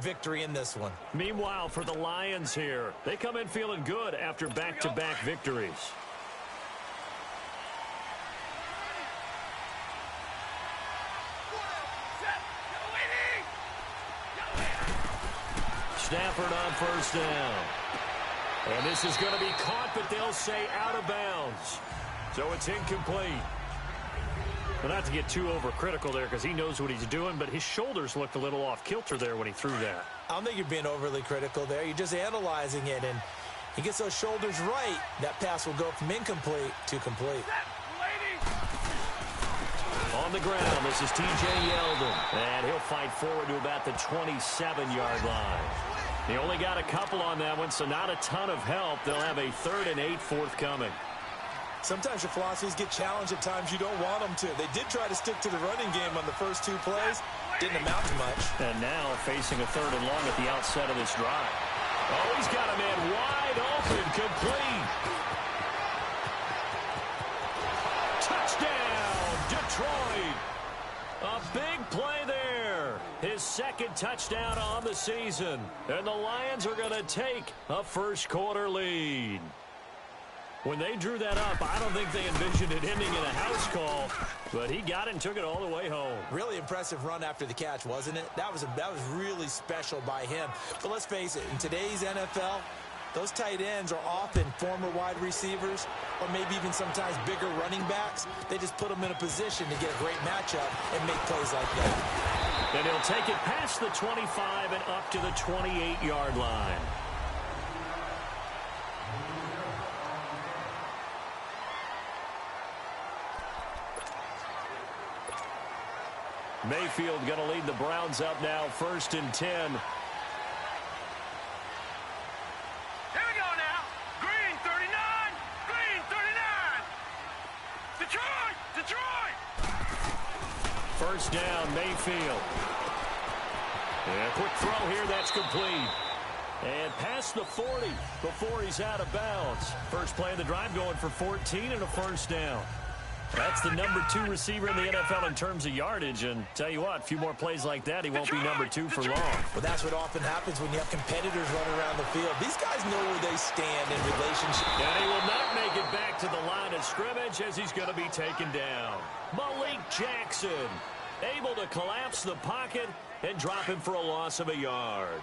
victory in this one. Meanwhile, for the Lions here, they come in feeling good after back-to-back victories. Stafford on first down. And this is going to be caught, but they'll say out of bounds. So it's incomplete. Well, not to get too overcritical there because he knows what he's doing, but his shoulders looked a little off kilter there when he threw that. I don't think you're being overly critical there. You're just analyzing it, and he gets those shoulders right. That pass will go from incomplete to complete. On the ground, this is T.J. Yeldon, and he'll fight forward to about the 27-yard line. He only got a couple on that one, so not a ton of help. They'll have a 3rd and 8 forthcoming. Sometimes your philosophies get challenged at times you don't want them to. They did try to stick to the running game on the first 2 plays. Didn't amount to much. And now facing a 3rd and long at the outset of this drive. Oh, he's got a man wide open, complete. Touchdown, Detroit. A big play there. His 2nd touchdown on the season. And the Lions are going to take a first-quarter lead. When they drew that up, I don't think they envisioned it ending in a house call, but he got it and took it all the way home. Really impressive run after the catch, wasn't it? That was really special by him. But let's face it, in today's NFL, those tight ends are often former wide receivers or maybe even sometimes bigger running backs. They just put them in a position to get a great matchup and make plays like that. And he'll take it past the 25 and up to the 28-yard line. Mayfield going to lead the Browns up now, 1st and 10. Here we go now. Green 39. Green 39. Detroit. Detroit. First down, Mayfield. And a quick throw here, that's complete. And past the 40 before he's out of bounds. First play of the drive going for 14 and a first down. That's the number 2 receiver in the NFL in terms of yardage. And tell you what, a few more plays like that, he won't be number 2 for long. Well, that's what often happens when you have competitors running around the field. These guys know where they stand in relationship. And he will not make it back to the line of scrimmage as he's going to be taken down. Malik Jackson able to collapse the pocket and drop him for a loss of a yard.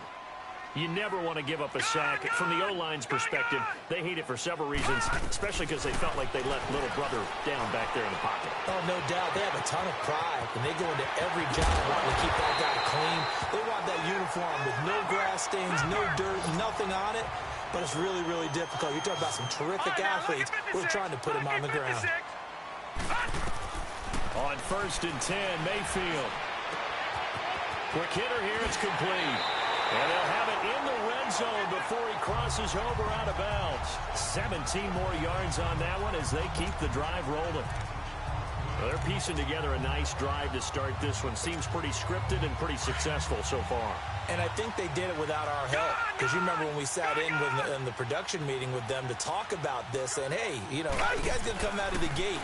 You never want to give up a sack. From the O-line's perspective, they hate it for several reasons, especially because they felt like they let little brother down back there in the pocket. Oh, no doubt. They have a ton of pride, and they go into every job wanting to keep that guy clean. They want that uniform with no grass stains, no dirt, nothing on it, but it's really, really difficult. You're talking about some terrific athletes who are trying to put him on the ground. On 1st and 10, Mayfield. Quick hitter here, it's complete. And they'll have it in the red zone before he crosses over out of bounds. 17 more yards on that one as they keep the drive rolling. Well, they're piecing together a nice drive to start this one. Seems pretty scripted and pretty successful so far. And I think they did it without our help. Because you remember when we sat in the production meeting with them to talk about this, and hey, you know, how you guys going to come out of the gate?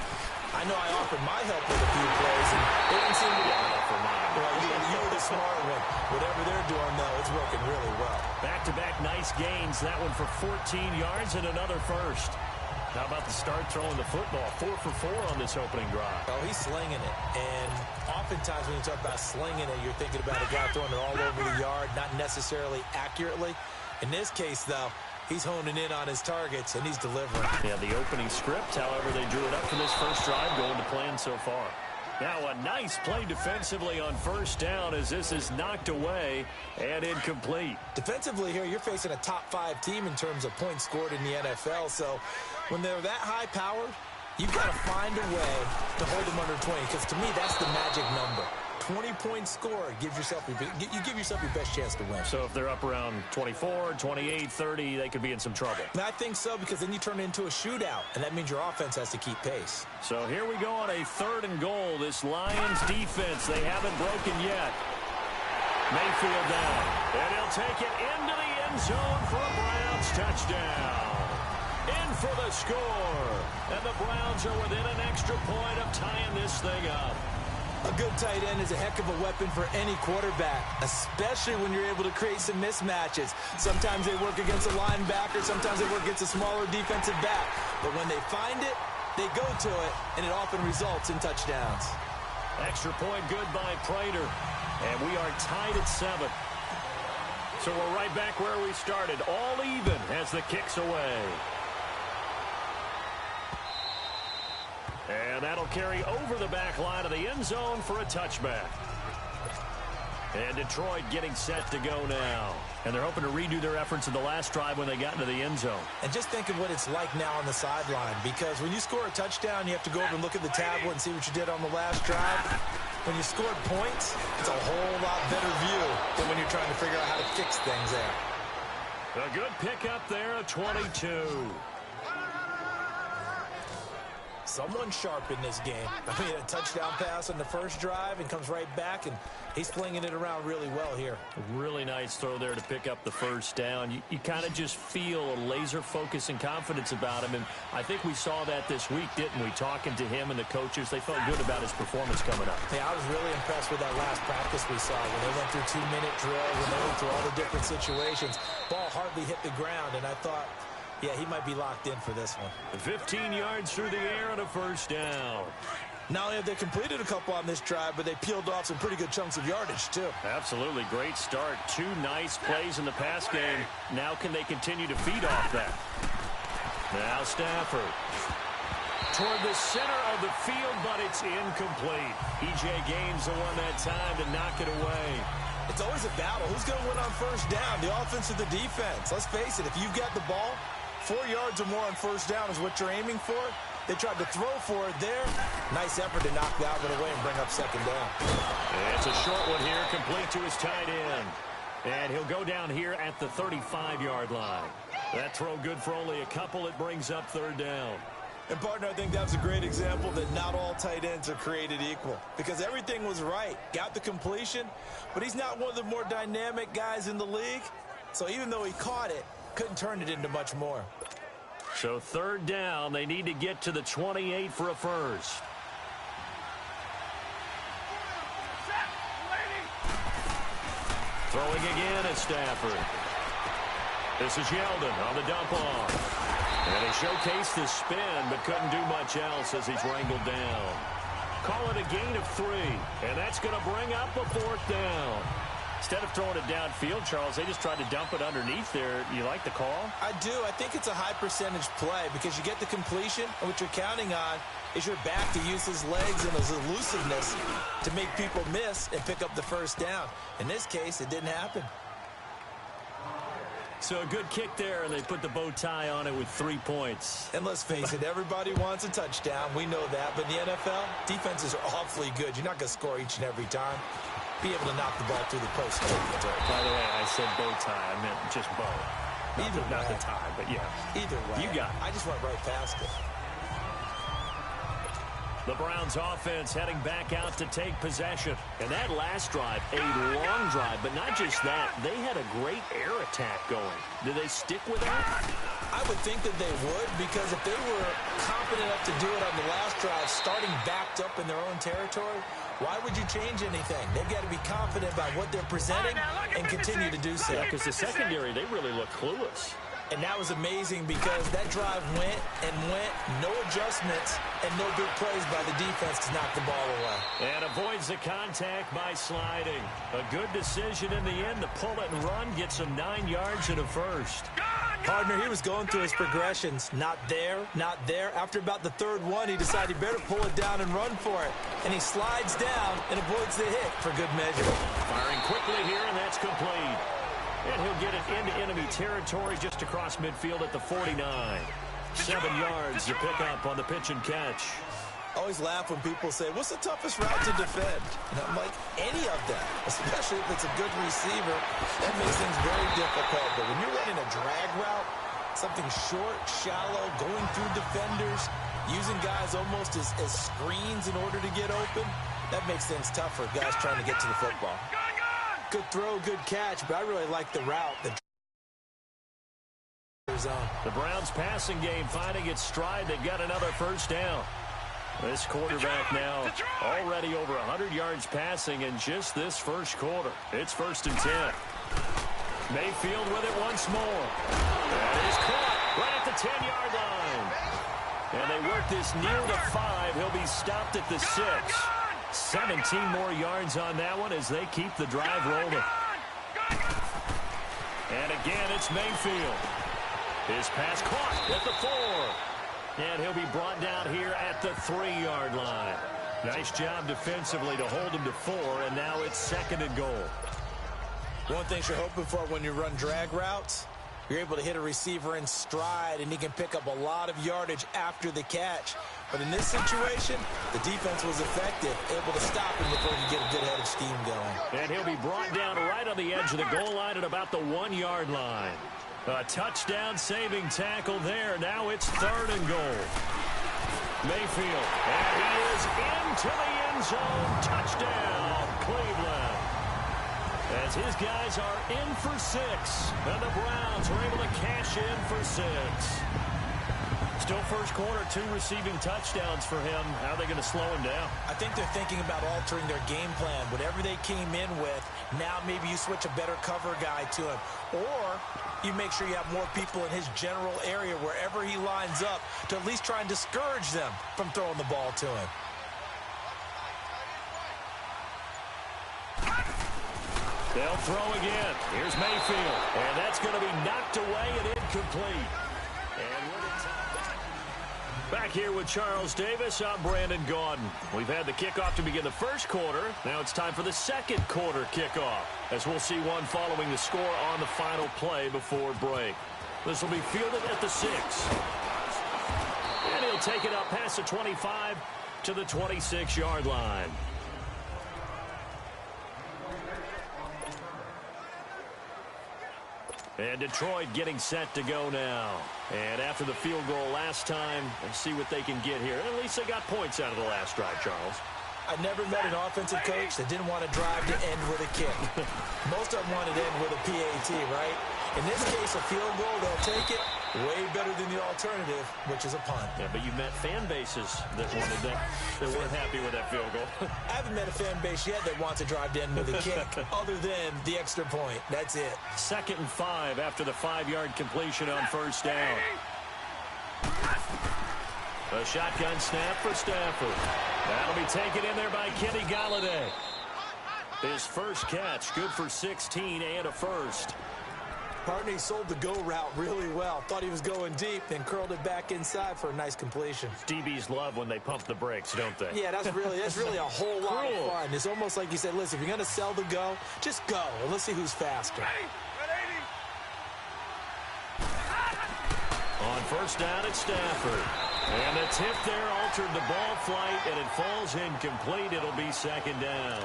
I know I offered my help with a few plays, and they didn't seem to want it for mine. Well, you were the smart one. Whatever they're doing, though, it's working really well. Back-to-back nice gains. That one for 14 yards and another first. How about the start throwing the football? 4 for 4 on this opening drive. Oh, he's slinging it. And oftentimes when you talk about slinging it, you're thinking about a guy throwing it all over the yard, not necessarily accurately. In this case, though, he's honing in on his targets, and he's delivering. Yeah, the opening script, however, they drew it up for this first drive going to plan so far. Now a nice play defensively on first down as this is knocked away and incomplete. Defensively here, you're facing a top 5 team in terms of points scored in the NFL. So when they're that high-powered, you've got to find a way to hold them under 20, because to me, that's the magic number. 20 points scored, you give yourself your best chance to win. So if they're up around 24, 28, 30, they could be in some trouble. And I think so, because then you turn it into a shootout, and that means your offense has to keep pace. So here we go on a 3rd and goal. This Lions defense, they haven't broken yet. Mayfield down, and he'll take it into the end zone for a Browns touchdown. In for the score, and the Browns are within an extra point of tying this thing up. A good tight end is a heck of a weapon for any quarterback, especially when you're able to create some mismatches. Sometimes they work against a linebacker, sometimes they work against a smaller defensive back. But when they find it, they go to it, and it often results in touchdowns. Extra point good by Prater, and we are tied at 7. So we're right back where we started, all even as the kick's away. And that'll carry over the back line of the end zone for a touchback. And Detroit getting set to go now. And they're hoping to redo their efforts in the last drive when they got into the end zone. And just think of what it's like now on the sideline, because when you score a touchdown, you have to go over and look at the tablet and see what you did on the last drive. When you scored points, it's a whole lot better view than when you're trying to figure out how to fix things there. A good pickup there, a 22. Someone sharp in this game. I mean, a touchdown pass on the first drive and comes right back, and he's flinging it around really well here. A really nice throw there to pick up the first down. You kind of just feel a laser focus and confidence about him, and I think we saw that this week, didn't we? Talking to him and the coaches, they felt good about his performance coming up. Yeah, I was really impressed with that last practice we saw when they went through 2-minute drills, when they went through all the different situations. Ball hardly hit the ground, and I thought, yeah, he might be locked in for this one. 15 yards through the air and a first down. Not only have they completed a couple on this drive, but they peeled off some pretty good chunks of yardage, too. Absolutely. Great start. 2 nice plays in the pass game. Now can they continue to feed off that? Now Stafford. Toward the center of the field, but it's incomplete. E.J. Gaines the one that time to knock it away. It's always a battle. Who's going to win on first down, the offense or the defense? Let's face it, if you've got the ball, 4 yards or more on first down is what you're aiming for. They tried to throw for it there. Nice effort to knock that one away and bring up second down. It's a short one here, complete to his tight end. And he'll go down here at the 35-yard line. That throw good for only a couple. It brings up third down. And, partner, I think that was a great example that not all tight ends are created equal, because everything was right. Got the completion, but he's not one of the more dynamic guys in the league. So even though he caught it, couldn't turn it into much more. So third down, they need to get to the 28 for a first. Throwing again at Stafford. This is Yeldon on the dump off. And he showcased the spin, but couldn't do much else as he's wrangled down. Call it a gain of 3, and that's going to bring up a fourth down. Instead of throwing it downfield, Charles, they just tried to dump it underneath there. You like the call? I do. I think it's a high-percentage play because you get the completion, and what you're counting on is your back to use his legs and his elusiveness to make people miss and pick up the first down. In this case, it didn't happen. So a good kick there, and they put the bow tie on it with 3 points. And let's face it, everybody wants a touchdown. We know that. But in the NFL, defenses are awfully good. You're not going to score each and every time. Be able to knock the ball through the post. By the way, I said bow tie. I meant just bow. Not the tie, but yeah. Either way. You got it. I just went right past it. The Browns offense heading back out to take possession. And that last drive, a long drive, but not just that. They had a great air attack going. Do they stick with that? I would think that they would, because if they were confident enough to do it on the last drive, starting backed up in their own territory, why would you change anything? They've got to be confident about what they're presenting and continue to do so. Yeah, because the secondary, they really look clueless. And that was amazing because that drive went and went, no adjustments, and no big plays by the defense to knock the ball away. And avoids the contact by sliding. A good decision in the end to pull it and run, get some 9 yards and a first. Partner, he was going through his progressions. Not there, not there. After about the third one, he decided he better pull it down and run for it. And he slides down and avoids the hit for good measure. Firing quickly here, and that's complete. And he'll get it into enemy territory just across midfield at the 49. 7 yards to pick up on the pitch and catch. I always laugh when people say, what's the toughest route to defend? And I'm like, any of them, especially if it's a good receiver. That makes things very difficult. But when you're running a drag route, something short, shallow, going through defenders, using guys almost as screens in order to get open, that makes things tough for guys trying to get to the football. Good throw, good catch, but I really like the route. The Browns passing game finding its stride. They've got another first down. This quarterback now already over 100 yards passing in just this first quarter. It's 1st and 10. Mayfield with it once more. That is caught right at the 10-yard line. And they work this near the 5. He'll be stopped at the 6. 17 more yards on that one as they keep the drive rolling. And again, it's Mayfield. His pass caught at the 4. And he'll be brought down here at the 3-yard line. Nice job defensively to hold him to 4, and now it's 2nd and goal. One thing you're hoping for when you run drag routes, you're able to hit a receiver in stride, and he can pick up a lot of yardage after the catch. But in this situation, the defense was effective, able to stop him before he could get a good head of steam going. And he'll be brought down right on the edge of the goal line at about the 1-yard line. A touchdown-saving tackle there. Now it's 3rd and goal. Mayfield, and he is into the end zone. Touchdown, Cleveland. As his guys are in for 6, and the Browns are able to cash in for 6. Still first quarter, 2 receiving touchdowns for him. How are they going to slow him down? I think they're thinking about altering their game plan. Whatever they came in with, now maybe you switch a better cover guy to him. Or you make sure you have more people in his general area wherever he lines up to at least try and discourage them from throwing the ball to him. They'll throw again. Here's Mayfield. And that's going to be knocked away and incomplete. And with it, back here with Charles Davis, I'm Brandon Gaudin. We've had the kickoff to begin the first quarter. Now it's time for the second quarter kickoff, as we'll see one following the score on the final play before break. This will be fielded at the 6. And he'll take it up past the 25 to the 26-yard line. And Detroit getting set to go now. And after the field goal last time, let's see what they can get here. At least they got points out of the last drive, Charles. I never met an offensive coach that didn't want to drive to end with a kick. Most of them wanted to end with a PAT, right? In this case, a field goal, they'll take it. Way better than the alternative, which is a punt. Yeah, but you met fan bases that wanted that. They weren't happy with that field goal. I haven't met a fan base yet that wants to drive to end with a kick, other than the extra point. That's it. 2nd and 5 after the 5-yard completion on first down. A shotgun snap for Stafford. That'll be taken in there by Kenny Galladay. His first catch, good for 16 and a first. Partney sold the go route really well. Thought he was going deep, then curled it back inside for a nice completion. DBs love when they pump the brakes, don't they? Yeah, that's really a whole lot of fun. It's almost like you said, listen, if you're going to sell the go, just go, and let's see who's faster. On first down, it's Stafford. And the tip there altered the ball flight, and it falls incomplete. It'll be 2nd down.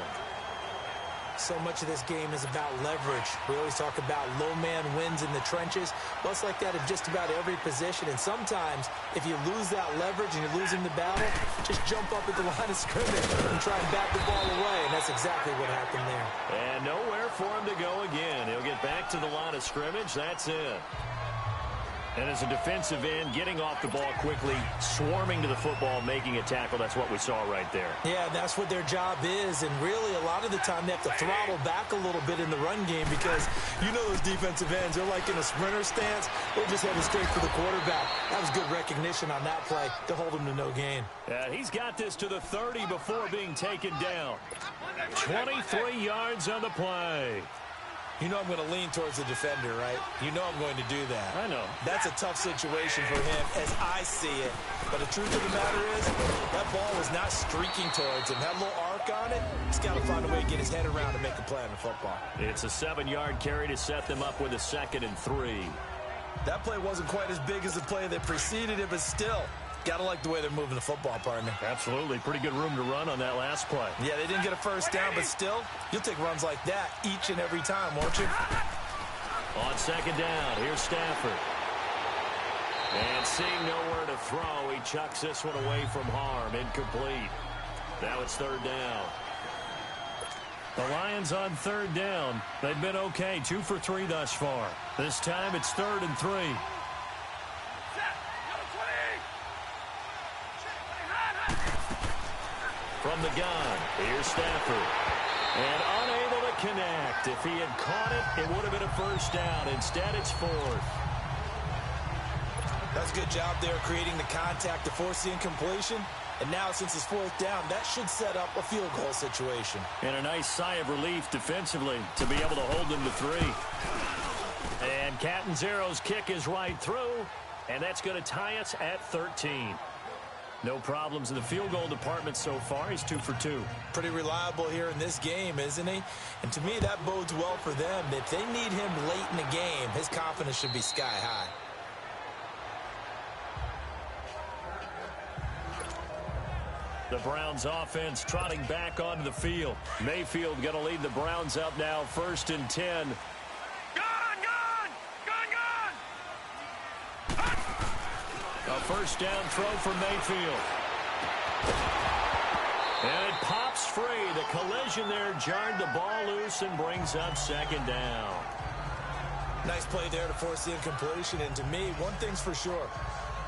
So much of this game is about leverage. We always talk about low man wins in the trenches. Well, it's like that in just about every position. And sometimes, if you lose that leverage and you're losing the battle, just jump up at the line of scrimmage and try and bat the ball away. And that's exactly what happened there. And nowhere for him to go again. He'll get back to the line of scrimmage. That's it. And as a defensive end, getting off the ball quickly, swarming to the football, making a tackle, that's what we saw right there. Yeah, that's what their job is. And really, a lot of the time, they have to throttle back a little bit in the run game because you know those defensive ends, they're like in a sprinter stance. They're just heading straight for the quarterback. That was good recognition on that play to hold him to no gain. He's got this to the 30 before being taken down. 23 yards on the play. You know I'm going to lean towards the defender, right? You know I'm going to do that. I know. That's a tough situation for him as I see it. But the truth of the matter is, that ball was not streaking towards him. That little arc on it, he's got to find a way to get his head around and make a play on the football. It's a 7-yard carry to set them up with a 2nd and 3. That play wasn't quite as big as the play that preceded it, but still, gotta like the way they're moving the football, partner. Absolutely. Pretty good room to run on that last play. Yeah, they didn't get a first down, but still, you'll take runs like that each and every time, won't you? On 2nd down, here's Stafford. And seeing nowhere to throw, he chucks this one away from harm. Incomplete. Now it's 3rd down. The Lions on 3rd down. They've been okay, 2 for 3 thus far. This time it's 3rd and 3. from the gun. Here's Stafford. And unable to connect. If he had caught it, it would have been a first down. Instead, it's fourth. That's a good job there creating the contact to force the incompletion. And now, since it's fourth down, that should set up a field goal situation. And a nice sigh of relief defensively to be able to hold them to 3. And Catanzaro's kick is right through, and that's going to tie us at 13. No problems in the field goal department so far. He's 2 for 2. Pretty reliable here in this game, isn't he? And to me, that bodes well for them. If they need him late in the game, his confidence should be sky high. The Browns offense trotting back onto the field. Mayfield going to lead the Browns up now, 1st and 10. A first down throw for Mayfield. And it pops free. The collision there jarred the ball loose and brings up 2nd down. Nice play there to force the incompletion. And to me, one thing's for sure.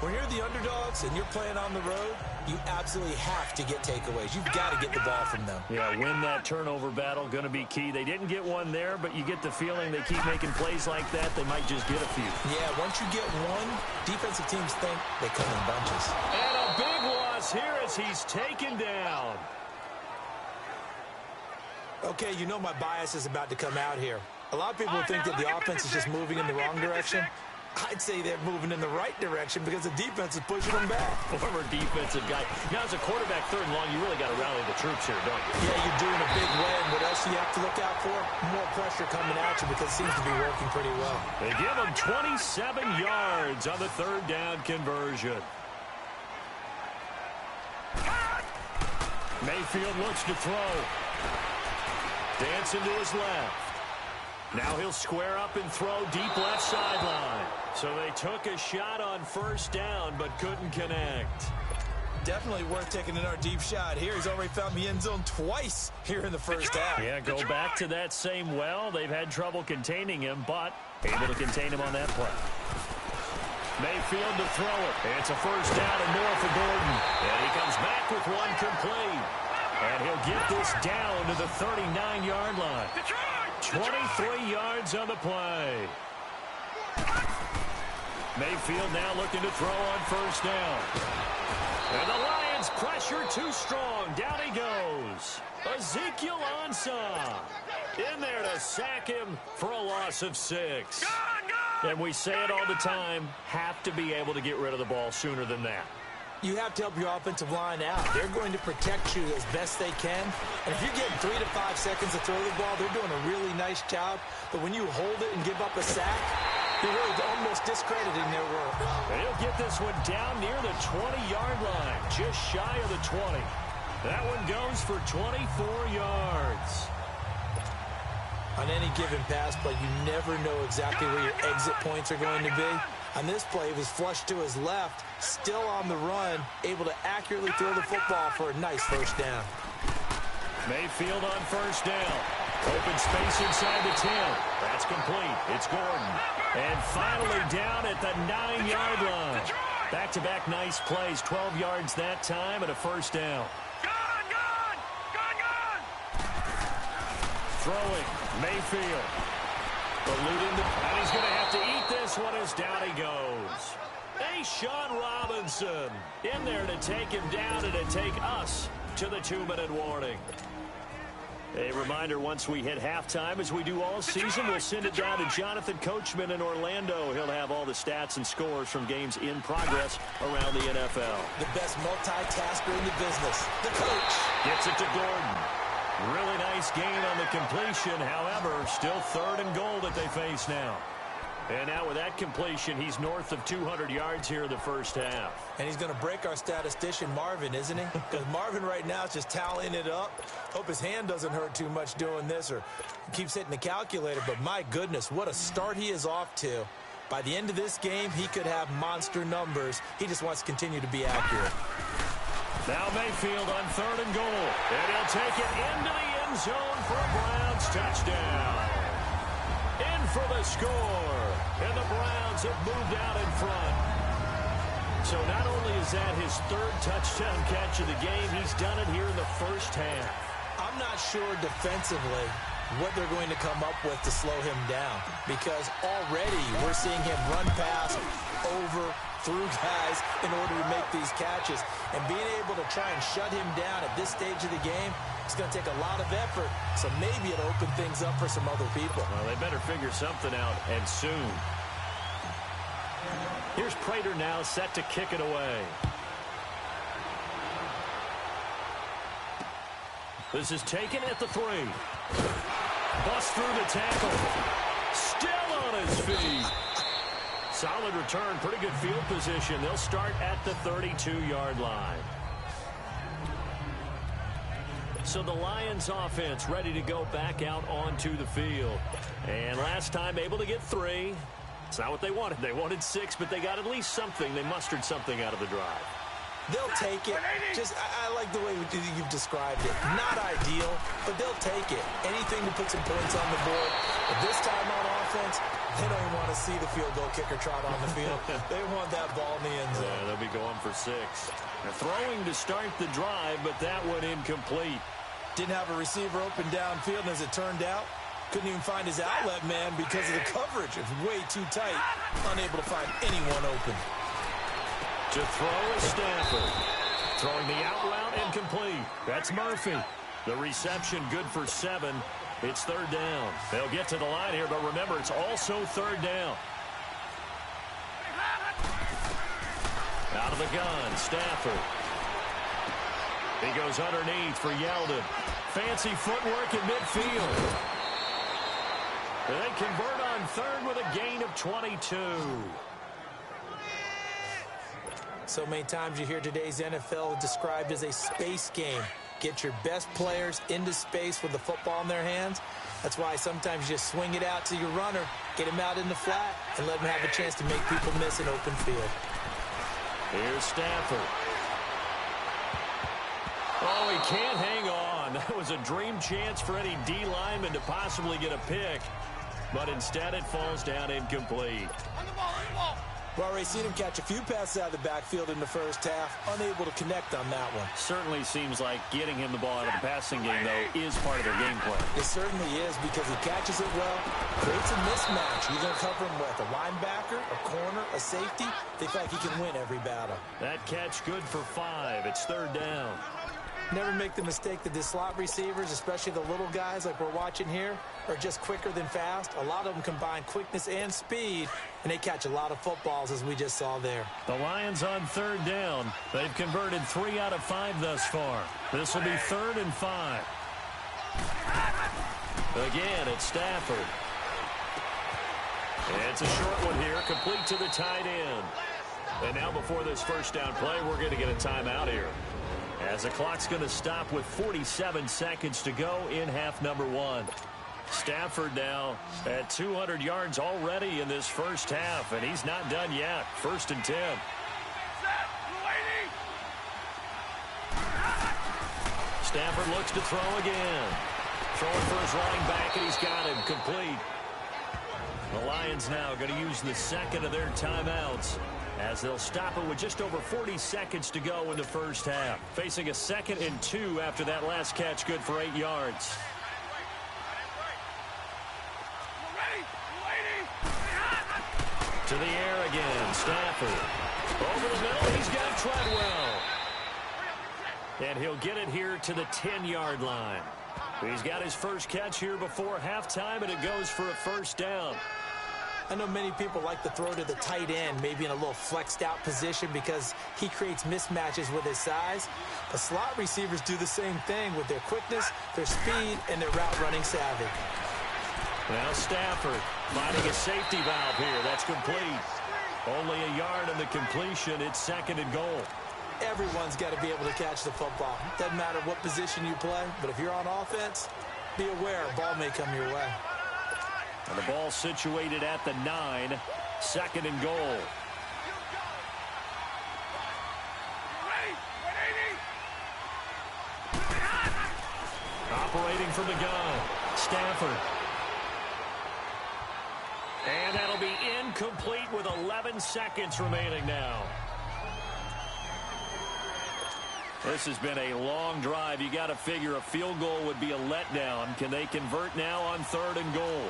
When you're the underdogs and you're playing on the road, you absolutely have to get takeaways. You've got to get the ball from them. Yeah, win that turnover battle, going to be key. They didn't get one there, but you get the feeling they keep making plays like that, they might just get a few. Yeah, once you get one, defensive teams think they come in bunches. And a big loss here as he's taken down. Okay, you know my bias is about to come out here. A lot of people think that the offense is just moving in the wrong direction. I'd say they're moving in the right direction because the defense is pushing them back. Former defensive guy. Now, as a quarterback, 3rd and long, you really got to rally the troops here, don't you? Yeah, you're doing a big way. And what else do you have to look out for? More pressure coming at you because it seems to be working pretty well. They give him 27 yards on the 3rd down conversion. Mayfield looks to throw. Dancing to his left. Now he'll square up and throw deep left sideline. So they took a shot on 1st down but couldn't connect. Definitely worth taking another deep shot here. He's already found the end zone twice here in the 1st half. Yeah, go back to that same well. They've had trouble containing him, but able to contain him on that play. Mayfield to throw it. It's a 1st down and more for Gordon. And he comes back with one complete. And he'll get this down to the 39-yard line. 23 yards on the play. Mayfield now looking to throw on 1st down. And the Lions pressure too strong. Down he goes. Ezekiel Ansah in there to sack him for a loss of 6. And we say it all the time, have to be able to get rid of the ball sooner than that. You have to help your offensive line out. They're going to protect you as best they can. And if you're getting 3 to 5 seconds to throw the ball, they're doing a really nice job. But when you hold it and give up a sack, you're really almost discrediting their work. And he'll get this one down near the 20-yard line, just shy of the 20. That one goes for 24 yards. On any given pass play, you never know exactly where your exit points are going to be. On this play, he was flushed to his left, still on the run, able to accurately throw the football for a nice 1st down. Mayfield on 1st down. Open space inside the 10. That's complete. It's Gordon. And finally down at the 9-yard line. Back-to-back nice plays. 12 yards that time and a 1st down. Throwing. Mayfield. Eluding the... And he's going to have to eat this one as down he goes. Sean Robinson in there to take him down and to take us to the 2-minute warning. A reminder, once we hit halftime, as we do all season, we'll send it down to Jonathan Coachman in Orlando. He'll have all the stats and scores from games in progress around the NFL. The best multitasker in the business, the coach. Gets it to Gordon. Really nice gain on the completion. However, still 3rd and goal that they face now. And now with that completion, he's north of 200 yards here in the 1st half. And he's going to break our statistician, Marvin, isn't he? Because Marvin right now is just tallying it up. Hope his hand doesn't hurt too much doing this or keeps hitting the calculator. But my goodness, what a start he is off to. By the end of this game, he could have monster numbers. He just wants to continue to be accurate. Now Mayfield on 3rd and goal. And he'll take it into the end zone for a Browns touchdown. In for the score. And the Browns have moved out in front. So not only is that his third touchdown catch of the game, he's done it here in the first half. I'm not sure defensively what they're going to come up with to slow him down, because already we're seeing him run past, over, through guys in order to make these catches. And being able to try and shut him down at this stage of the game, it's going to take a lot of effort. So maybe it'll open things up for some other people. Well, they better figure something out, and soon. Here's Prater now set to kick it away. This is taken at the 3. Bust through the tackle. Still on his feet. Solid return. Pretty good field position. They'll start at the 32-yard line. So the Lions offense ready to go back out onto the field. And last time able to get 3. It's not what they wanted. They wanted 6, but they got at least something. They mustered something out of the drive. They'll take it. I like the way you've described it. Not ideal, but they'll take it. Anything to put some points on the board. But this time on offense, they don't even want to see the field goal kicker trot on the field. They want that ball in the end zone. Yeah, they'll be going for 6. They're throwing to start the drive, but that one incomplete. Didn't have a receiver open downfield, and as it turned out, couldn't even find his outlet man because of the coverage. It's way too tight. Unable to find anyone open. To throw is Stafford. Throwing the out route incomplete. That's Murphy. The reception good for 7. It's 3rd down. They'll get to the line here, but remember, it's also 3rd down. Out of the gun, Stafford. He goes underneath for Yeldon. Fancy footwork in midfield. They convert on 3rd with a gain of 22. So many times you hear today's NFL described as a space game. Get your best players into space with the football in their hands. That's why sometimes you just swing it out to your runner, get him out in the flat, and let him have a chance to make people miss an open field. Here's Stafford. Oh, he can't hang on. That was a dream chance for any D lineman to possibly get a pick. But instead it falls down incomplete. On the ball, on the ball. We've already seen him catch a few passes out of the backfield in the first half, unable to connect on that one. Certainly seems like getting him the ball out of the passing game, though, is part of their game plan. It certainly is, because he catches it well, creates a mismatch. You're going to cover him with a linebacker, a corner, a safety. They feel like he can win every battle. That catch good for 5. It's 3rd down. Never make the mistake that the slot receivers, especially the little guys like we're watching here, are just quicker than fast. A lot of them combine quickness and speed, and they catch a lot of footballs, as we just saw there. The Lions on 3rd down. They've converted 3 out of 5 thus far. This will be 3rd and 5. Again, it's Stafford. It's a short one here, complete to the tight end. And now before this first down play, we're going to get a timeout here, as the clock's going to stop with 47 seconds to go in half number 1. Stafford now at 200 yards already in this first half, and he's not done yet. 1st and 10. Stafford looks to throw again. Throwing for his running back, and he's got him complete. The Lions now going to use the second of their timeouts, as they'll stop it with just over 40 seconds to go in the first half. Facing a 2nd and 2 after that last catch, good for 8 yards. To the air again, Stafford. Over the middle, he's got Treadwell. And he'll get it here to the 10-yard line. He's got his first catch here before halftime, and it goes for a 1st down. I know many people like to throw to the tight end, maybe in a little flexed out position, because he creates mismatches with his size. The slot receivers do the same thing with their quickness, their speed, and their route running savvy. Now Stafford finding a safety valve here. That's complete. Only a yard on the completion. It's 2nd and goal. Everyone's got to be able to catch the football. Doesn't matter what position you play, but if you're on offense, be aware a ball may come your way. And the ball situated at the 9. 2nd and goal. Operating from the gun, Stafford. And that'll be incomplete with 11 seconds remaining now. This has been a long drive. You got to figure a field goal would be a letdown. Can they convert now on 3rd and goal?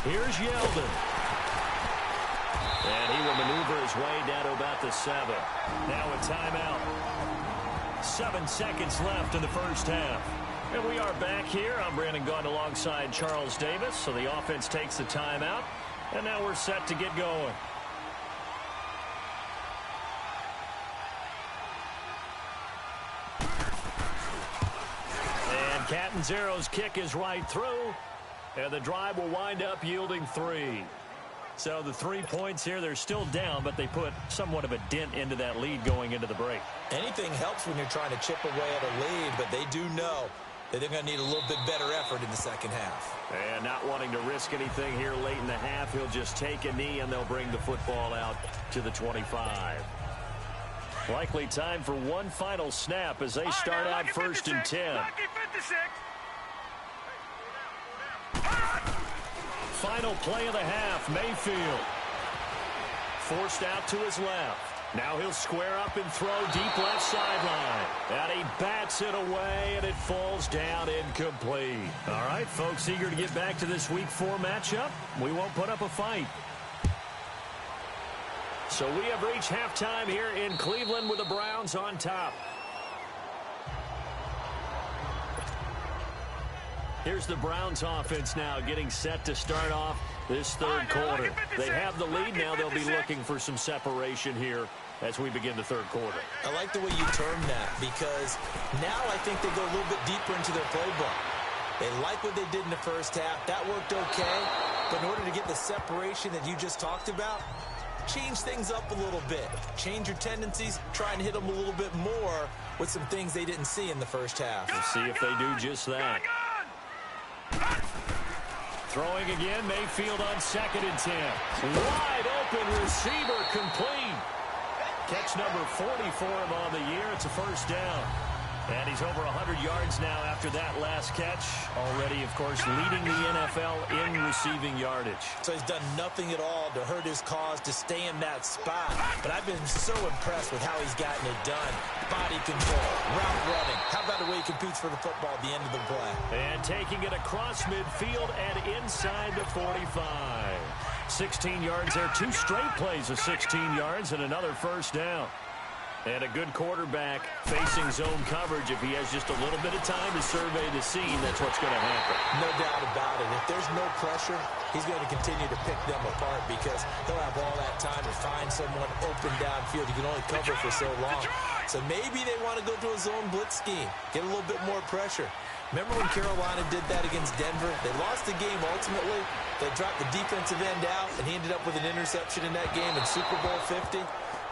Here's Yeldon. And he will maneuver his way down to about the 7. Now a timeout. 7 seconds left in the first half. And we are back here. I'm Brandon Gaudin alongside Charles Davis. So the offense takes the timeout. And now we're set to get going. And Catanzaro's kick is right through. And the drive will wind up yielding 3. So the 3 points here, they're still down, but they put somewhat of a dent into that lead going into the break. Anything helps when you're trying to chip away at a lead, but they do know that they're going to need a little bit better effort in the second half. And not wanting to risk anything here late in the half, he'll just take a knee, and they'll bring the football out to the 25. Likely time for one final snap as they start out 1st and 10. Final play of the half, Mayfield. Forced out to his left. Now he'll square up and throw deep left sideline. And he bats it away, and it falls down incomplete. All right, folks, eager to get back to this Week 4 matchup. We won't put up a fight. So we have reached halftime here in Cleveland with the Browns on top. Here's the Browns offense now getting set to start off this third quarter. They have the lead now. They'll be looking for some separation here as we begin the third quarter. I like the way you term that because now I think they go a little bit deeper into their playbook. They like what they did in the first half. That worked okay. But in order to get the separation that you just talked about, change things up a little bit. Change your tendencies. Try and hit them a little bit more with some things they didn't see in the first half. We'll see if they do just that. Throwing again, Mayfield on 2nd and 10. Wide open receiver complete. Catch number 40 for him on the year. It's a first down. And he's over 100 yards now after that last catch. Already, of course, leading the NFL in receiving yardage. So he's done nothing at all to hurt his cause, to stay in that spot. But I've been so impressed with how he's gotten it done. Body control, route running. How about the way he competes for the football at the end of the play? And taking it across midfield and inside the 45. 16 yards there. 2 straight plays of 16 yards and another first down. And a good quarterback facing zone coverage. If he has just a little bit of time to survey the scene, that's what's going to happen. No doubt about it. If there's no pressure, he's going to continue to pick them apart because he'll have all that time to find someone open downfield. You can only cover for so long. So maybe they want to go to a zone blitz scheme, get a little bit more pressure. Remember when Carolina did that against Denver? They lost the game ultimately. They dropped the defensive end out, and he ended up with an interception in that game in Super Bowl 50.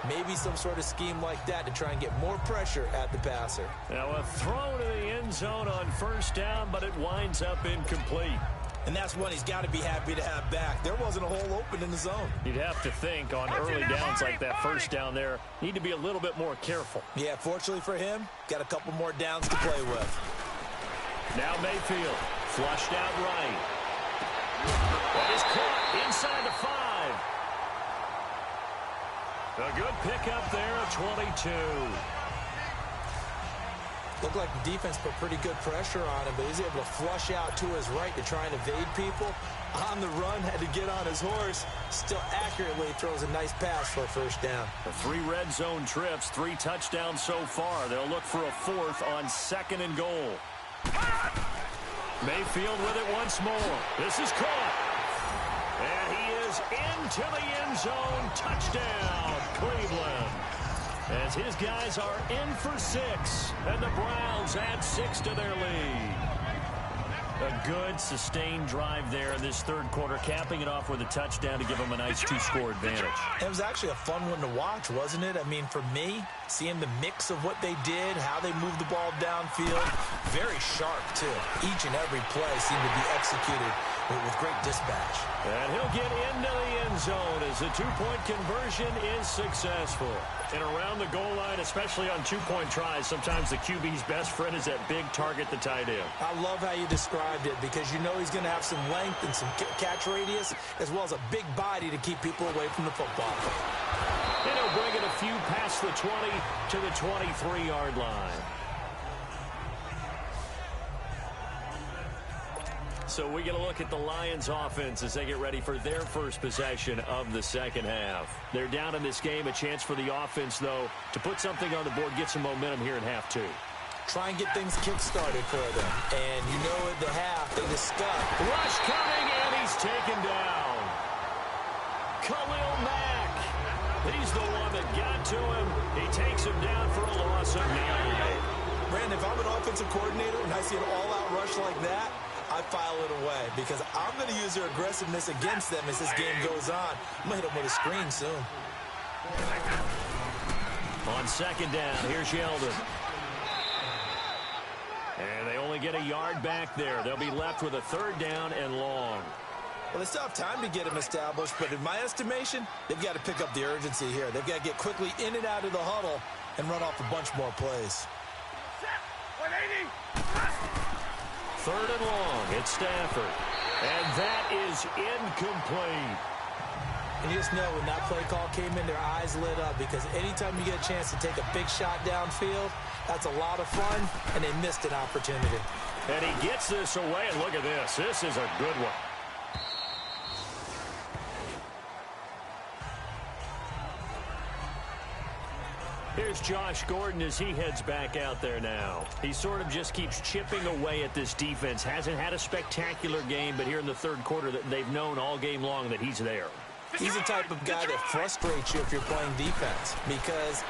Maybe some sort of scheme like that to try and get more pressure at the passer. Now a throw to the end zone on first down, but it winds up incomplete. And that's one he's got to be happy to have back. There wasn't a hole open in the zone. You'd have to think on early downs like that first down there, need to be a little bit more careful. Yeah, fortunately for him, got a couple more downs to play with. Now Mayfield, flushed out right. That is caught inside the 5. A good pickup there at 22. Looked like the defense put pretty good pressure on him, but he's able to flush out to his right to try and evade people. On the run, had to get on his horse. Still accurately throws a nice pass for a first down. The 3 red zone trips, 3 touchdowns so far. They'll look for a 4th on 2nd and goal. Mayfield with it once more. This is caught. And he is into the end zone. Touchdown, Cleveland. As his guys are in for 6. And the Browns add 6 to their lead. A good, sustained drive there in this third quarter, capping it off with a touchdown to give them a nice 2-score advantage. It was actually a fun one to watch, wasn't it? I mean, for me, seeing the mix of what they did, how they moved the ball downfield, very sharp, too. Each and every play seemed to be executed with great dispatch. And he'll get into the end zone as the two-point conversion is successful. And around the goal line, especially on two-point tries, sometimes the QB's best friend is that big target, the tight end. I love how you described it because you know he's going to have some length and some catch radius as well as a big body to keep people away from the football. And he'll bring it a few past the 20 to the 23-yard line. So we get a look at the Lions offense as they get ready for their first possession of the second half. They're down in this game. A chance for the offense, though, to put something on the board, get some momentum here in half two. Try and get things kick-started for them. And you know at the half, they just stuck. Rush coming, and he's taken down. Khalil Mack. He's the one that got to him. He takes him down for a loss of 9. Brandon, if I'm an offensive coordinator and I see an all-out rush like that, I file it away because I'm going to use their aggressiveness against them as this game goes on. I'm going to hit them with a screen soon. On second down, here's Yeldon. And they only get a yard back there. They'll be left with a third down and long. Well, they still have time to get them established, but in my estimation, they've got to pick up the urgency here. They've got to get quickly in and out of the huddle and run off a bunch more plays. 180. Third and long, it's Stafford. And that is incomplete. And you just know when that play call came in, their eyes lit up because anytime you get a chance to take a big shot downfield, that's a lot of fun, and they missed an opportunity. And he gets this away, and look at this. This is a good one. Here's Josh Gordon as he heads back out there now. He sort of just keeps chipping away at this defense. Hasn't had a spectacular game, but here in the third quarter, they've known all game long that he's there. He's the type of guy that frustrates you if you're playing defense because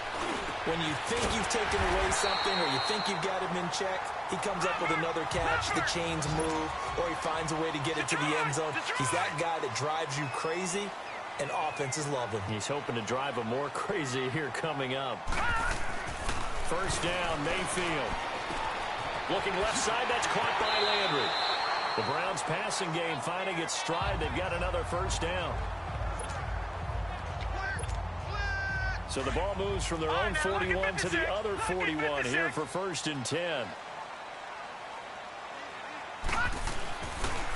when you think you've taken away something or you think you've got him in check, he comes up with another catch, the chains move, or he finds a way to get it to the end zone. He's that guy that drives you crazy, and offenses love him. He's hoping to drive him more crazy here coming up. First down, Mayfield. Looking left side, that's caught by Landry. The Browns passing game finding its stride. They've got another first down. So the ball moves from their own 41 to the other 41 here for first and 10.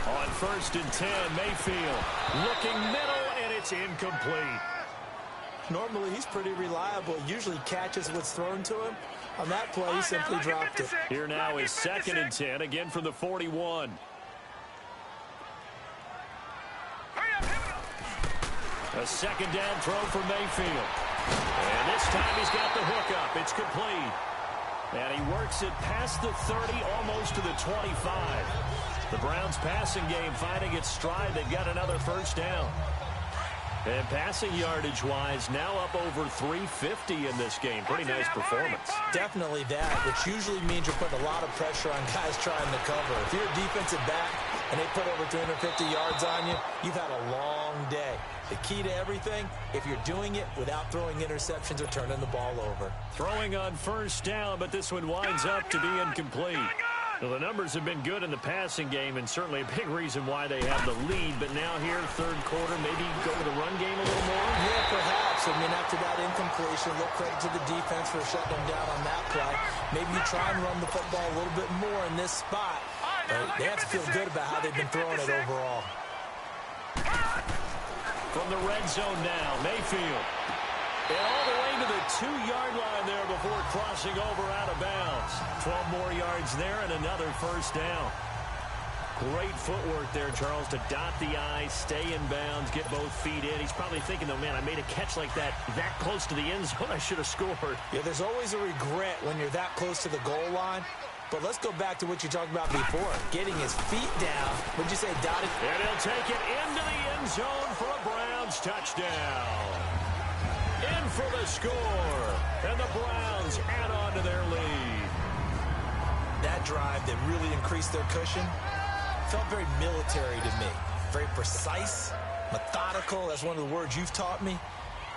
On first and 10, Mayfield looking middle, and it's incomplete. Normally, he's pretty reliable. Usually catches what's thrown to him. On that play, he simply dropped it. Here now is second and 10, again from the 41. A second down throw for Mayfield. And this time he's got the hook up. It's complete. And he works it past the 30, almost to the 25. The Browns passing game finding its stride. They've got another first down. And passing yardage-wise, now up over 350 in this game. Pretty nice performance. Definitely that, which usually means you're putting a lot of pressure on guys trying to cover. If you're a defensive back and they put over 350 yards on you, you've had a long day. The key to everything, if you're doing it without throwing interceptions or turning the ball over. Throwing on first down, but this one winds up to be incomplete. Well, the numbers have been good in the passing game and certainly a big reason why they have the lead. But now here, third quarter, maybe go to the run game a little more? Yeah, perhaps. I mean, after that incompletion, a little credit to the defense for shutting them down on that play. Maybe you try and run the football a little bit more in this spot. But they have to feel good about how they've been throwing it overall. From the red zone now, Mayfield. And all the way to the 2-yard line there before crossing over out of bounds. 12 more yards there and another first down. Great footwork there, Charles, to dot the I, stay in bounds, get both feet in. He's probably thinking, though, man, I made a catch like that close to the end zone. I should have scored. Yeah, there's always a regret when you're that close to the goal line. But let's go back to what you talked about before. Getting his feet down. What'd you say, dotted? And he'll take it into the end zone for a Browns touchdown. In for the score. And the Browns add on to their lead. That drive that really increased their cushion felt very military to me. Very precise, methodical. That's one of the words you've taught me.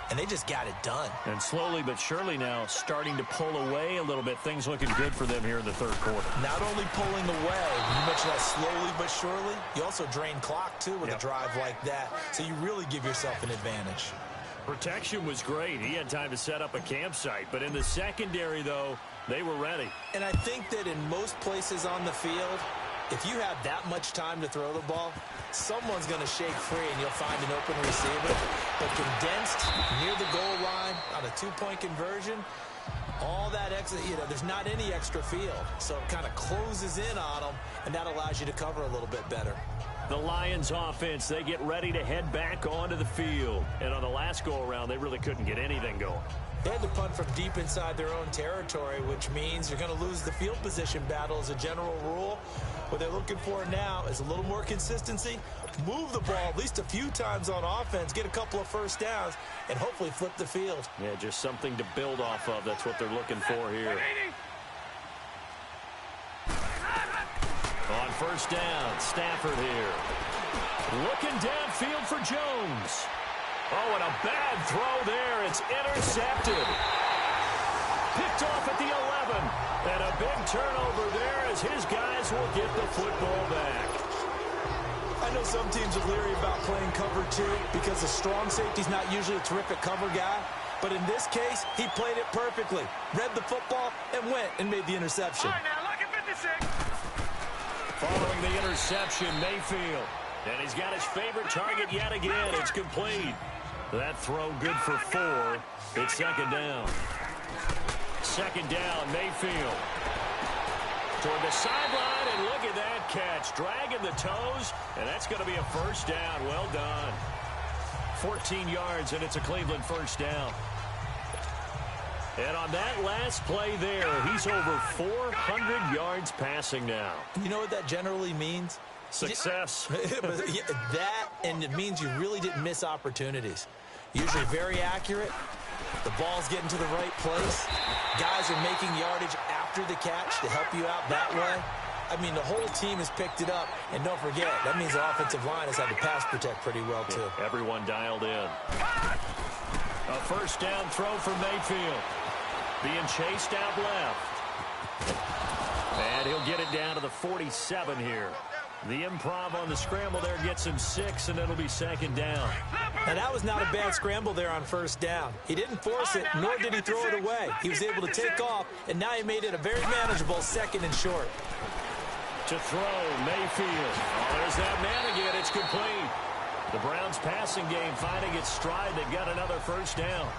and they just got it done. And slowly but surely now starting to pull away a little bit. Things looking good for them here in the third quarter. Not only pulling away, you mentioned that slowly but surely, you also drain clock, too, with a drive like that. So you really give yourself an advantage. Protection was great. He had time to set up a campsite. But in the secondary, though, they were ready. And I think that in most places on the field, if you have that much time to throw the ball, someone's going to shake free and you'll find an open receiver. But condensed near the goal line on a two-point conversion, all that extra, there's not any extra field. So it kind of closes in on them, and that allows you to cover a little bit better. The Lions offense, they get ready to head back onto the field. And on the last go-around, they really couldn't get anything going. They had to punt from deep inside their own territory, which means you're going to lose the field position battle as a general rule. What they're looking for now is a little more consistency, move the ball at least a few times on offense, get a couple of first downs, and hopefully flip the field. Yeah, just something to build off of. That's what they're looking for here. On first down, Stafford here. Looking downfield for Jones. Oh, and a bad throw there. It's intercepted. Picked off at the 11. And a big turnover there as his guys will get the football back. I know some teams are leery about playing cover 2 because the strong safety's not usually a terrific cover guy. But in this case, he played it perfectly. Read the football and went and made the interception. All right, now, look at 56. Following the interception, Mayfield. And he's got his favorite target yet again. It's complete. That throw good for 4. It's second down. Second down, Mayfield. Toward the sideline, and look at that catch. Dragging the toes, and that's going to be a first down. Well done. 14 yards, and it's a Cleveland first down. And on that last play there, he's over 400 yards passing now. You know what that generally means? Success. That, and it means you really didn't miss opportunities. Usually very accurate. The ball's getting to the right place. Guys are making yardage after the catch to help you out that way. I mean, the whole team has picked it up. And don't forget, that means the offensive line has had to pass protect pretty well, too. Yeah, everyone dialed in. A first down throw for Mayfield. Being chased out left. And he'll get it down to the 47 here. The improv on the scramble there gets him 6, and it'll be second down. Now, that was not a bad scramble there on first down. He didn't force it, nor did he throw it away. He was able to take off, and now he made it a very manageable second and short. To throw, Mayfield. Oh, there's that man again. It's complete. The Browns' passing game finding its stride. They've got another first down.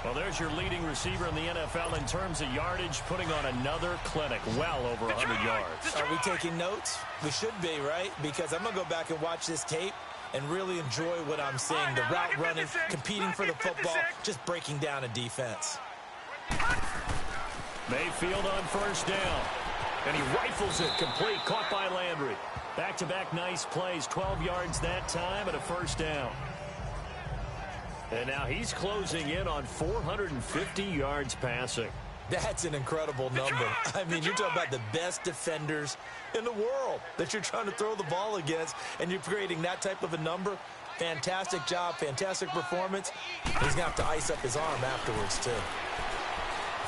Well, there's your leading receiver in the NFL in terms of yardage, putting on another clinic, well over 100 yards. Are we taking notes? We should be, right? Because I'm going to go back and watch this tape and really enjoy what I'm seeing. The route running, competing for the football, just breaking down a defense. Mayfield on first down. And he rifles it complete, caught by Landry. Back-to-back nice plays, 12 yards that time and a first down. And now he's closing in on 450 yards passing. That's an incredible number. I mean, you're talking about the best defenders in the world that you're trying to throw the ball against, and you're creating that type of a number. Fantastic job, fantastic performance. He's going to have to ice up his arm afterwards, too.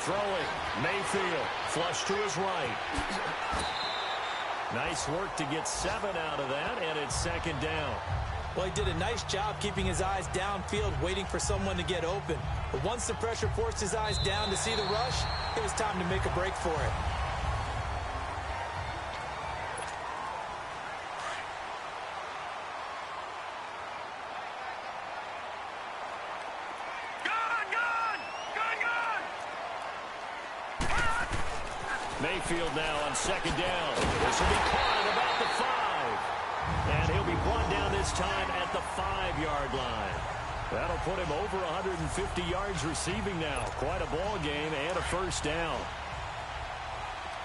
Throwing, Mayfield, flush to his right. Nice work to get 7 out of that, and it's second down. Well, he did a nice job keeping his eyes downfield, waiting for someone to get open. But once the pressure forced his eyes down to see the rush, it was time to make a break for it. Mayfield now on second down. This will be caught at about the 5. And he'll be brought down this time at the 5-yard line. That'll put him over 150 yards receiving now. Quite a ball game and a first down.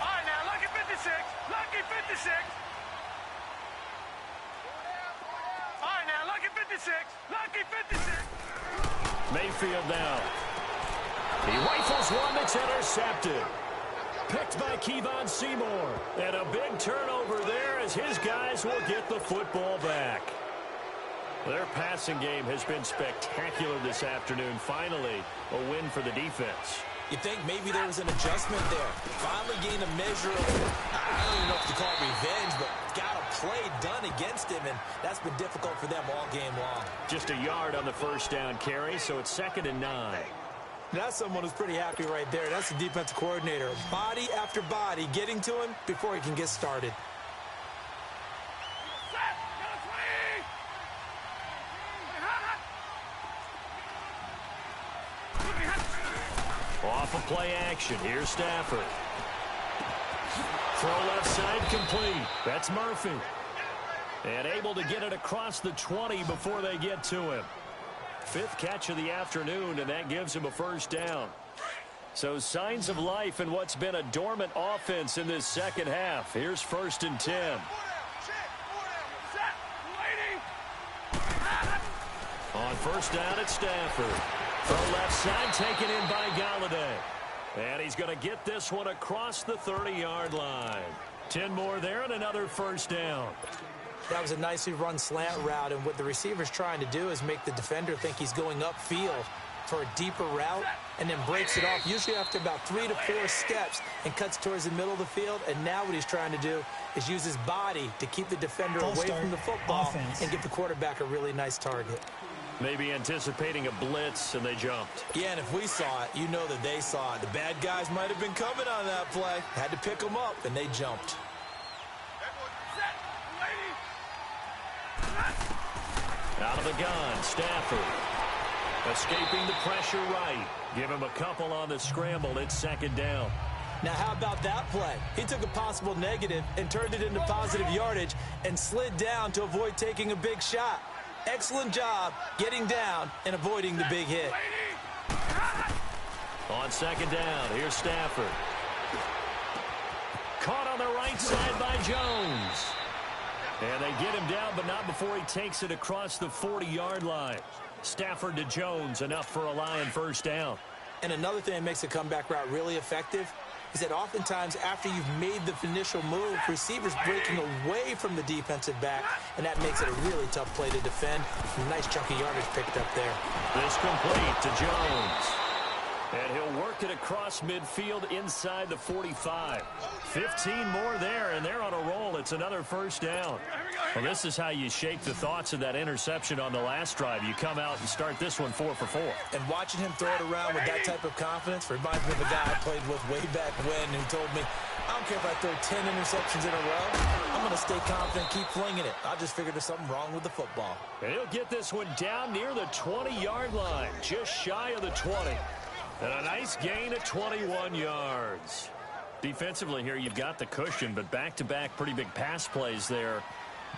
All right, now, lucky 56. Lucky 56. All right, now, lucky 56. Lucky 56. Mayfield now. He rifles one that's intercepted. Picked by Kevon Seymour. And a big turnover there as his guys will get the football back. Their passing game has been spectacular this afternoon. Finally, a win for the defense. You think maybe there was an adjustment there. Finally gained a measure of, I don't even know if you call it revenge, but got a play done against him, and that's been difficult for them all game long. Just a yard on the first down carry, so it's 2nd and 9. That's someone who's pretty happy right there. That's the defensive coordinator. Body after body getting to him before he can get started. Off of play action. Here's Stafford. Throw left side complete. That's Murphy. And able to get it across the 20 before they get to him. 5th catch of the afternoon, and that gives him a first down. So signs of life in what's been a dormant offense in this second half. Here's 1st and 10. On first down, it's Stafford. Throw left side, taken in by Galladay. And he's going to get this one across the 30-yard line. 10 more there and another first down. That was a nicely run slant route, and what the receiver's trying to do is make the defender think he's going upfield for a deeper route and then breaks it off, usually after about 3 to 4 steps, and cuts towards the middle of the field. And now what he's trying to do is use his body to keep the defender away from the football and give the quarterback a really nice target. Maybe anticipating a blitz, and they jumped. Yeah, and if we saw it, you know that they saw it. The bad guys might have been coming on that play. Had to pick them up, and they jumped. Out of the gun, Stafford. Escaping the pressure right. Give him a couple on the scramble. It's 2nd down. Now, how about that play? He took a possible negative and turned it into positive yardage and slid down to avoid taking a big shot. Excellent job getting down and avoiding the big hit. On 2nd down, here's Stafford. Caught on the right side by Jones. And they get him down, but not before he takes it across the 40-yard line. Stafford to Jones, enough for a Lion first down. And another thing that makes a comeback route really effective is that oftentimes after you've made the initial move, receivers breaking away from the defensive back, and that makes it a really tough play to defend. Nice chunky yardage picked up there. This complete to Jones. And he'll work it across midfield inside the 45. 15 more there, and they're on a roll. It's another first down. Well, this is how you shake the thoughts of that interception on the last drive. You come out and start this one 4 for 4. And watching him throw it around with that type of confidence reminds me of a guy I played with way back when who told me, I don't care if I throw 10 interceptions in a row. I'm going to stay confident, keep flinging it. I just figured there's something wrong with the football. And he'll get this one down near the 20-yard line, just shy of the 20. And a nice gain of 21 yards. Defensively here, you've got the cushion, but back-to-back pretty big pass plays there.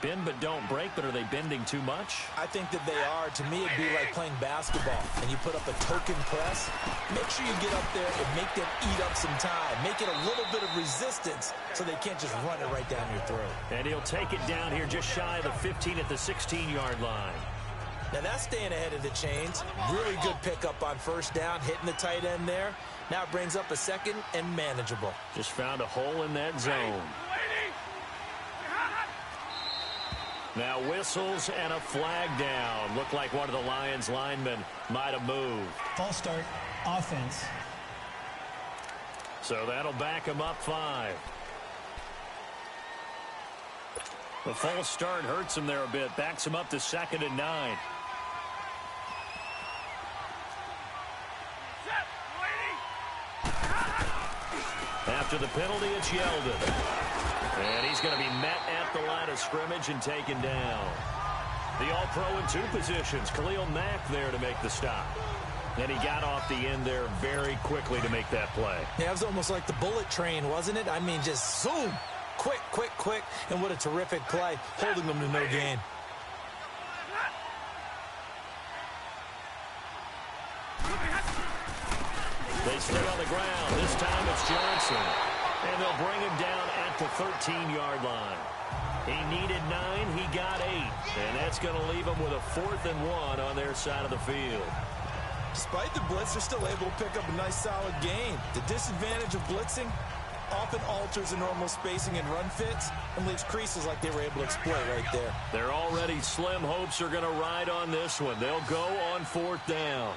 Bend but don't break, but are they bending too much? I think that they are. To me, it'd be like playing basketball, and you put up a token press. Make sure you get up there and make them eat up some time. Make it a little bit of resistance so they can't just run it right down your throat. And he'll take it down here just shy of the 15 at the 16-yard line. Now that's staying ahead of the chains. Really good pickup on first down, hitting the tight end there. Now it brings up a 2nd and manageable. Just found a hole in that zone. Now whistles and a flag down. Looked like one of the Lions linemen might have moved. False start, offense. So that'll back him up 5. The false start hurts him there a bit. Backs him up to 2nd and 9. After the penalty, it's Yeldon. And he's going to be met at the line of scrimmage and taken down. The All-Pro in 2 positions. Khalil Mack there to make the stop. And he got off the end there very quickly to make that play. Yeah, it was almost like the bullet train, wasn't it? I mean, just zoom. Quick, quick, quick. And what a terrific play, holding them to no gain. They stay on the ground. This time it's Johnson. And they'll bring him down at the 13-yard line. He needed 9. He got 8. And that's going to leave him with a 4th and 1 on their side of the field. Despite the blitz, they're still able to pick up a nice solid gain. The disadvantage of blitzing, often alters the normal spacing and run fits and leaves creases like they were able to exploit right there. Their already slim hopes are going to ride on this one. They'll go on 4th down.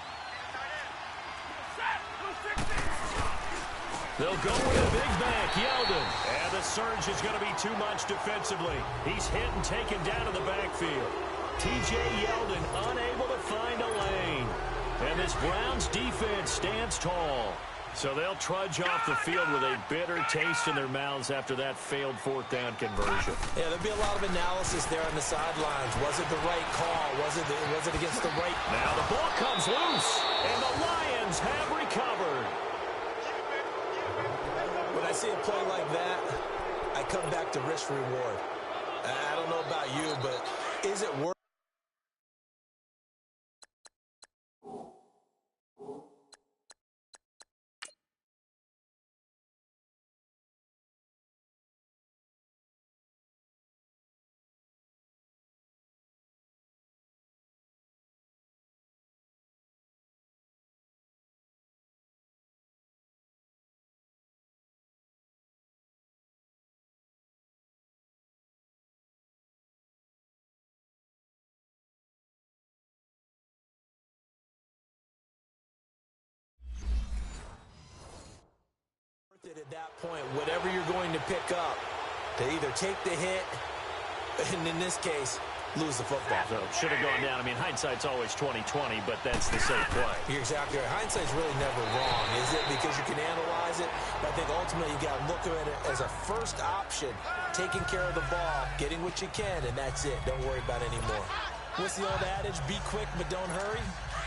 They'll go with a big back, Yeldon. And the surge is going to be too much defensively. He's hit and taken down in the backfield. T.J. Yeldon unable to find a lane. And this Browns defense stands tall. So they'll trudge off the field with a bitter taste in their mouths after that failed 4th down conversion. Yeah, there'll be a lot of analysis there on the sidelines. Was it the right call? Was it against the right? Now the ball comes loose, and the Lions have recovered. When I see a play like that, I come back to risk reward. I don't know about you, but is it worth? At that point, whatever you're going to pick up, to either take the hit, and in this case, lose the football. So should have gone down. I mean, hindsight's always 20/20, but that's the safe play. You're exactly right. Hindsight's really never wrong, is it? Because you can analyze it. But I think ultimately you got to look at it as a first option, taking care of the ball, getting what you can, and that's it. Don't worry about it anymore. What's the old adage? Be quick, but don't hurry.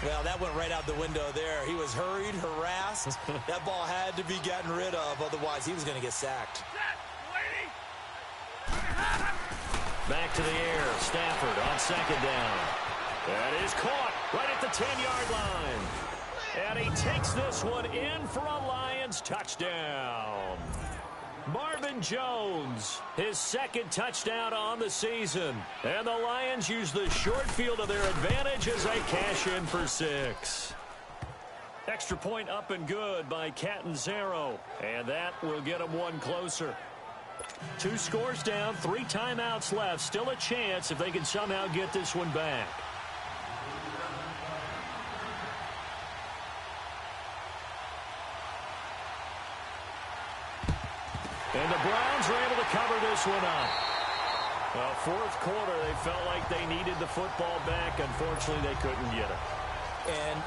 Well, that went right out the window there. He was hurried, harassed. That ball had to be gotten rid of, otherwise he was going to get sacked. Back to the air. Stafford on 2nd down. That is caught right at the 10-yard line. And he takes this one in for a Lions touchdown. Marvin Jones, his 2nd touchdown on the season. And the Lions use the short field to their advantage as they cash in for 6. Extra point up and good by Catanzaro. And that will get them one closer. 2 scores down, 3 timeouts left. Still a chance if they can somehow get this one back. And the Browns are able to cover this one up. 4th quarter, they felt like they needed the football back. Unfortunately, they couldn't get it. And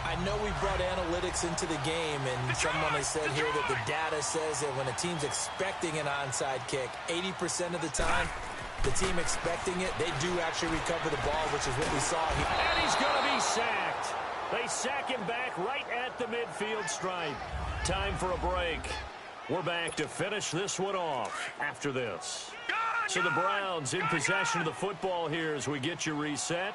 I know we brought analytics into the game, and someone has said here that the data says that when a team's expecting an onside kick, 80% of the time, the team expecting it, they do actually recover the ball, which is what we saw here. And he's going to be sacked. They sack him back right at the midfield stripe. Time for a break. We're back to finish this one off after this. So the Browns in possession of the football here as we get you reset.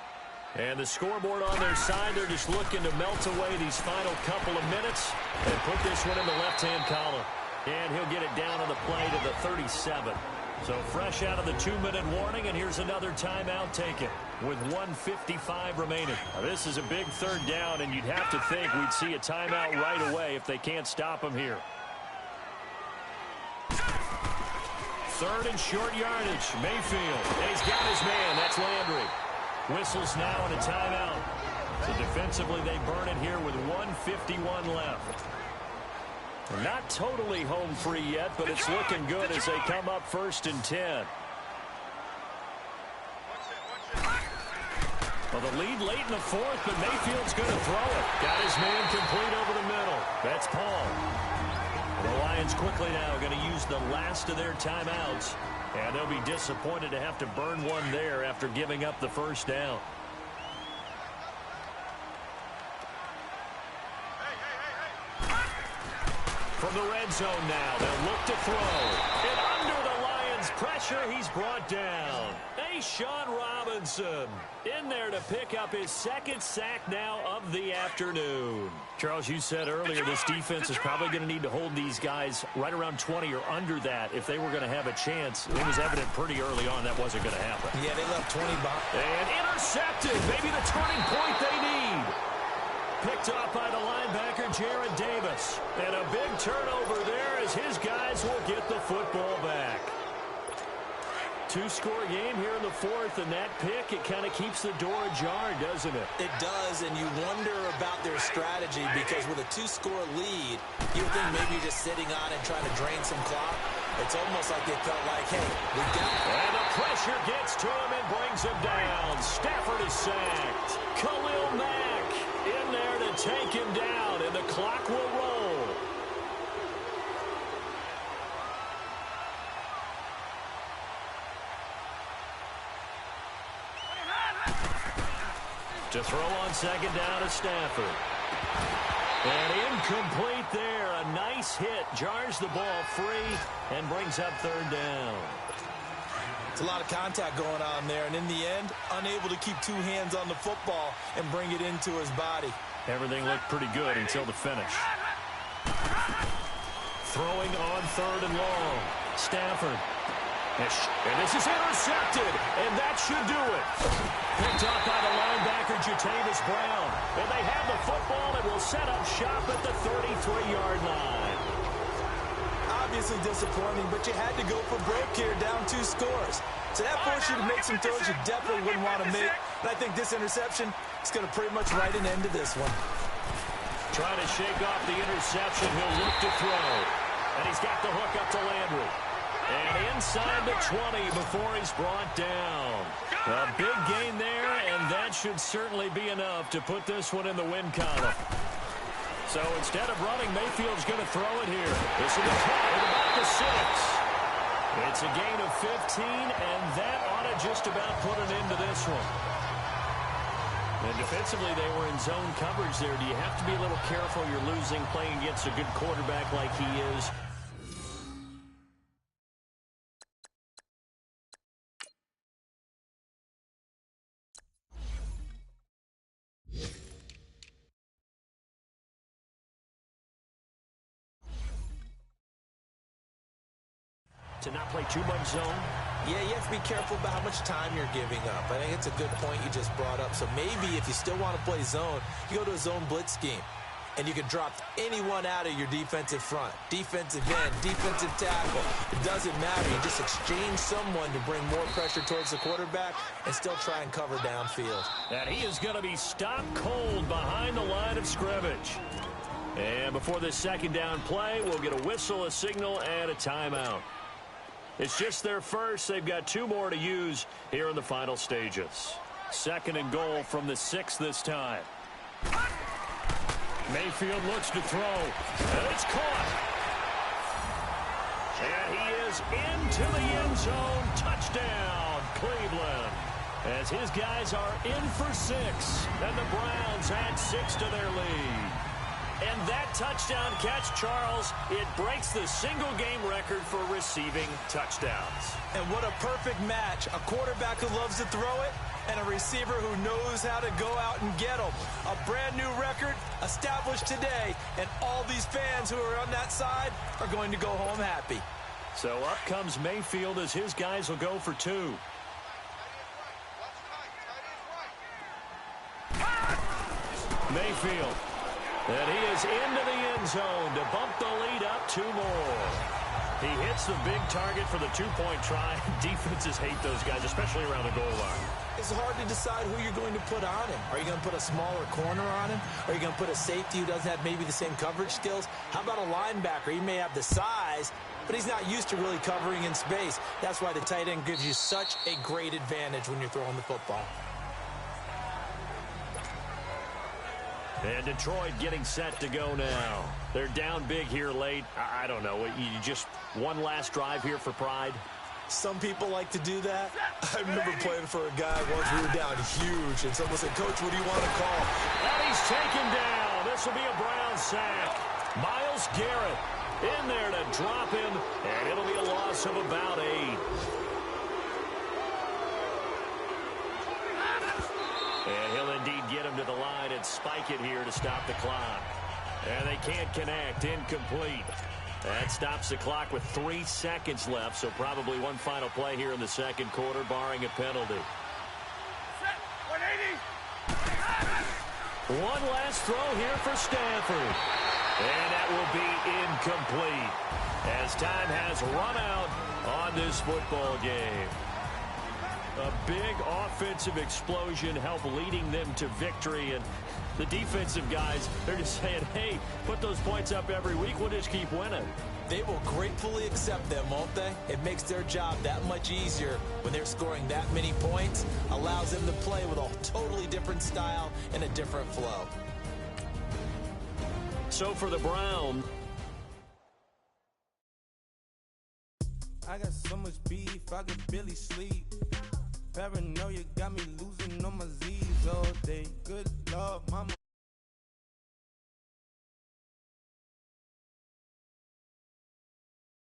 And the scoreboard on their side, they're just looking to melt away these final couple of minutes and put this one in the left-hand column. And he'll get it down on the play to the 37. So fresh out of the 2-minute warning, and here's another timeout taken with 1:55 remaining. Now, this is a big 3rd down, and you'd have to think we'd see a timeout right away if they can't stop him here. 3rd and short yardage. Mayfield. He's got his man. That's Landry. Whistles now and a timeout. So defensively, they burn it here with 1:51 left. Not totally home free yet, but it's looking good as they come up 1st and 10. Well, the lead late in the 4th, but Mayfield's going to throw it. Got his man complete over the middle. That's Paul. The Lions quickly now going to use the last of their timeouts. And they'll be disappointed to have to burn one there after giving up the 1st down. From the red zone now, they'll look to throw. And under the Lions' pressure, he's brought down. Sean Robinson in there to pick up his 2nd sack now of the afternoon. Charles, you said earlier this defense is probably going to need to hold these guys right around 20 or under that if they were going to have a chance. It was evident pretty early on that wasn't going to happen. Yeah, they left 20 behind. And intercepted. Maybe the turning point they need. picked off by the linebacker, Jared Davis. And a big turnover there as his guys will get the football back. Two-score game here in the fourth, and that pick, it kind of keeps the door ajar, doesn't it? It does, and you wonder about their strategy because with a two-score lead, you would think maybe you're just sitting on it trying to drain some clock. It's almost like they felt like, hey, we got it. And the pressure gets to him and brings him down. Stafford is sacked. Khalil Mack in there to take him down, and the clock will roll. To throw on second down to Stafford. And incomplete there. A nice hit. Jars the ball free and brings up third down. It's a lot of contact going on there, and in the end, unable to keep two hands on the football and bring it into his body. Everything looked pretty good until the finish. Throwing on third and long. Stafford. And this is intercepted, and that should do it. Picked up by the linebacker, Jatavis Brown. And they have the football and will set up shop at the 33-yard line. Obviously disappointing, but you had to go for broke here, down 2 scores. So that forced you to make some throws you definitely wouldn't want to make. And I think this interception is going to pretty much write an end to this one. Trying to shake off the interception. He'll look to throw. And he's got the hook up to Landry. And inside the 20 before he's brought down. A big gain there, and that should certainly be enough to put this one in the win column. So instead of running, Mayfield's going to throw it here. This is the play at about the 6. It's a gain of 15, and that ought to just about put an end to this one. And defensively, they were in zone coverage there. Do you have to be a little careful you're losing playing against a good quarterback like he is? To not play too much zone? Yeah, you have to be careful about how much time you're giving up. I think it's a good point you just brought up. So maybe if you still want to play zone, you go to a zone blitz scheme. And you can drop anyone out of your defensive front. Defensive end, defensive tackle. It doesn't matter. You just exchange someone to bring more pressure towards the quarterback and still try and cover downfield. And he is going to be stopped cold behind the line of scrimmage. And before this second down play, we'll get a whistle, a signal, and a timeout. It's just their first. They've got 2 more to use here in the final stages. Second and goal from the 6 this time. Mayfield looks to throw, and it's caught. And he is into the end zone. Touchdown, Cleveland. As his guys are in for 6, and the Browns add 6 to their lead. And that touchdown catch, Charles, it breaks the single-game record for receiving touchdowns. And what a perfect match. A quarterback who loves to throw it and a receiver who knows how to go out and get them. A brand-new record established today, and all these fans who are on that side are going to go home happy. So up comes Mayfield as his guys will go for 2. Mayfield. And he is into the end zone to bump the lead up 2 more. He hits the big target for the 2-point try. Defenses hate those guys, especially around the goal line. It's hard to decide who you're going to put on him. Are you going to put a smaller corner on him? Are you going to put a safety who doesn't have maybe the same coverage skills? How about a linebacker? He may have the size, but he's not used to really covering in space. That's why the tight end gives you such a great advantage when you're throwing the football. And Detroit getting set to go now. They're down big here late. I don't know. You just one last drive here for pride? Some people like to do that. I remember playing for a guy once we were down huge, and someone said, "Coach, what do you want to call?" And he's taken down. This will be a Brown sack. Myles Garrett in there to drop him, and it'll be a loss of about 8. And he'll indeed get him to the line and spike it here to stop the clock. And they can't connect. Incomplete. That stops the clock with 3 seconds left, so probably one final play here in the second quarter, barring a penalty. One last throw here for Stanford. And that will be incomplete as time has run out on this football game. A big offensive explosion helped leading them to victory. And the defensive guys, they're just saying, hey, put those points up every week. We'll just keep winning. They will gratefully accept them, won't they? It makes their job that much easier when they're scoring that many points. Allows them to play with a totally different style and a different flow. So for the Browns, I got so much beef, I could barely sleep. Paranoia got me losing on my Z's all day. Good Lord, mama.